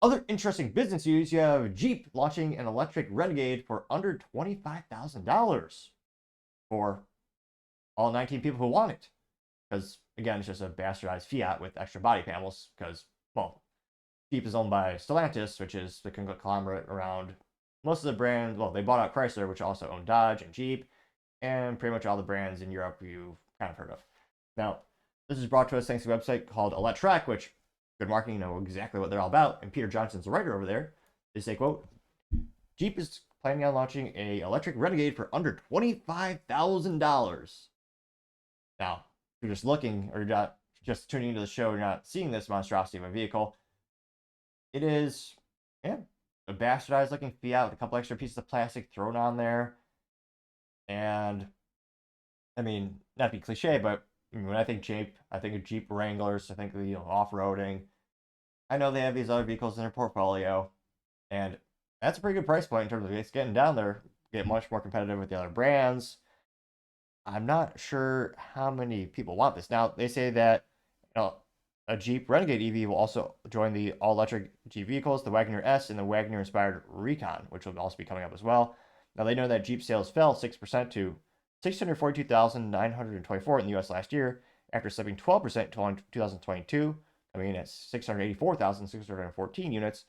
Other interesting business news, you have Jeep launching an electric Renegade for under $25,000 for all 19 people who want it. Because, again, it's just a bastardized Fiat with extra body panels. Because, well, Jeep is owned by Stellantis, which is the conglomerate around most of the brands. Well, they bought out Chrysler, which also owned Dodge and Jeep, and pretty much all the brands in Europe you've kind of heard of. Now, this is brought to us thanks to a website called Electrek, which, good marketing, know exactly what they're all about. And Peter Johnson's the writer over there. They say, quote, Jeep is planning on launching a electric Renegade for under $25,000. Now, if you're just looking, or you're not just tuning into the show, you're not seeing this monstrosity of a vehicle, it is, yeah, a bastardized looking Fiat with a couple extra pieces of plastic thrown on there. And, I mean, not to be cliche, but when I think Jeep, I think of Jeep Wranglers, I think of, off-roading. I know they have these other vehicles in their portfolio, and that's a pretty good price point in terms of it's getting down there, get much more competitive with the other brands. I'm not sure how many people want this. Now, they say that a Jeep Renegade EV will also join the all-electric Jeep vehicles, the Wagoneer S and the Wagoneer-inspired Recon, which will also be coming up as well. Now, they know that Jeep sales fell 6% to 642,924 in the U.S. last year, after slipping 12% in 2022, coming in at 684,614 units,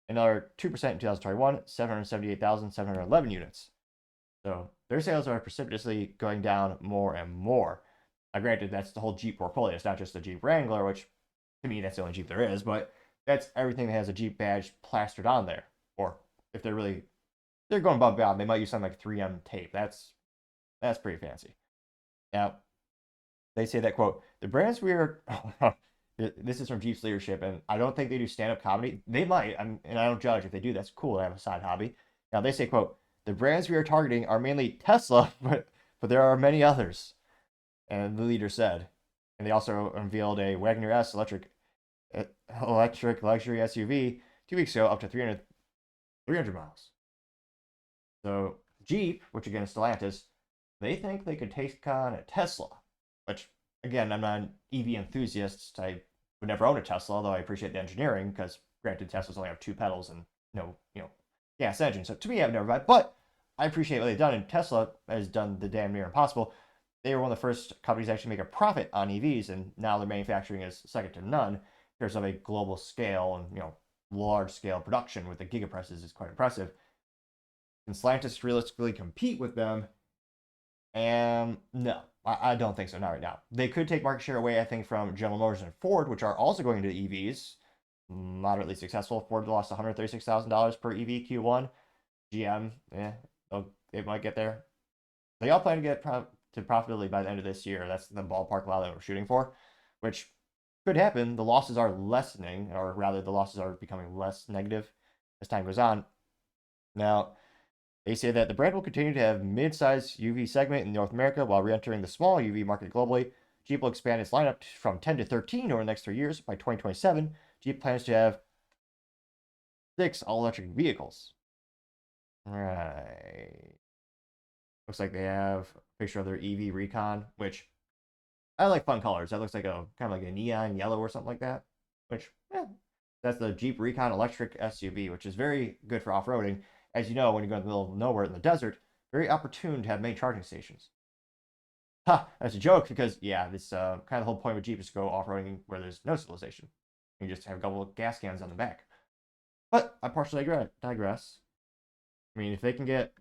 another 2% in 2021, 778,711 units. So their sales are precipitously going down more and more. Now, granted, that's the whole Jeep portfolio. It's not just the Jeep Wrangler, which to me that's the only Jeep there is, but that's everything that has a Jeep badge plastered on there. Or if they're going above and beyond, they might use something like 3M tape. That's pretty fancy. Now, they say that, quote, the brands we are, this is from Jeep's leadership, and I don't think they do stand-up comedy. They might, and I don't judge. If they do, that's cool. I have a side hobby. Now, they say, quote, the brands we are targeting are mainly Tesla, but there are many others. And the leader said. And they also unveiled a Wagoneer S electric luxury SUV 2 weeks ago, up to 300 miles. So Jeep, which again is Stellantis, they think they could take on a Tesla, which, again, I'm not an EV enthusiast. I would never own a Tesla, although I appreciate the engineering, because granted, Teslas only have 2 pedals and no, gas engine. So to me, I've never bought, but I appreciate what they've done, and Tesla has done the damn near impossible. They were one of the first companies to actually make a profit on EVs, and now their manufacturing is second to none in terms of a global scale and, large scale production with the gigapresses is quite impressive. Can Stellantis realistically compete with them? And no, I don't think so, not right now. They could take market share away, I think, from General Motors and Ford, which are also going into EVs. Moderately successful. Ford lost $136,000 per EV Q1. GM, they might get there. They all plan to get to profitability by the end of this year. That's the ballpark level that we're shooting for, which could happen. The losses are lessening, or rather, the losses are becoming less negative as time goes on. Now, they say that the brand will continue to have mid-size UV segment in North America while re-entering the small UV market globally. Jeep will expand its lineup from 10 to 13 over the next 3 years. By 2027, Jeep plans to have 6 all-electric vehicles. Right. Looks like they have a picture of their EV Recon, which I like fun colors. That looks like kind of like a neon yellow or something like that. Which, that's the Jeep Recon electric SUV, which is very good for off-roading. As you know, when you go in the middle of nowhere in the desert, very opportune to have many charging stations. That's a joke because, this kind of the whole point of Jeep is to go off-roading where there's no civilization. You just have a couple of gas cans on the back. But I partially digress. I mean, if they can get,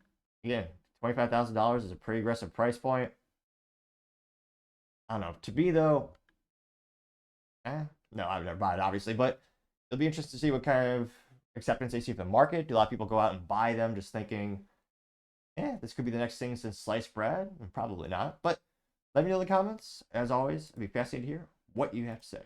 again, $25,000 is a pretty aggressive price point. I don't know. To be, though, no, I've never bought it, obviously, but it'll be interesting to see what kind of acceptance they see from the market. Do a lot of people go out and buy them just thinking, this could be the next thing since sliced bread? Probably not. But let me know in the comments. As always, I'd be fascinated to hear what you have to say.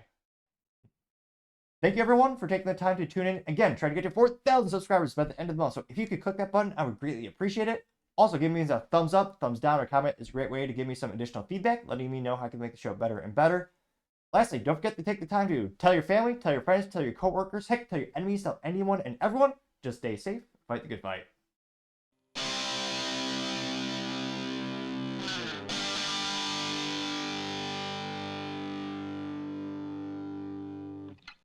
Thank you, everyone, for taking the time to tune in. Again, try to get to 4,000 subscribers by the end of the month. So if you could click that button, I would greatly appreciate it. Also, give me a thumbs up, thumbs down, or comment is a great way to give me some additional feedback, letting me know how I can make the show better and better. Lastly, don't forget to take the time to tell your family, tell your friends, tell your coworkers, heck, tell your enemies, tell anyone and everyone. Just stay safe, fight the good fight.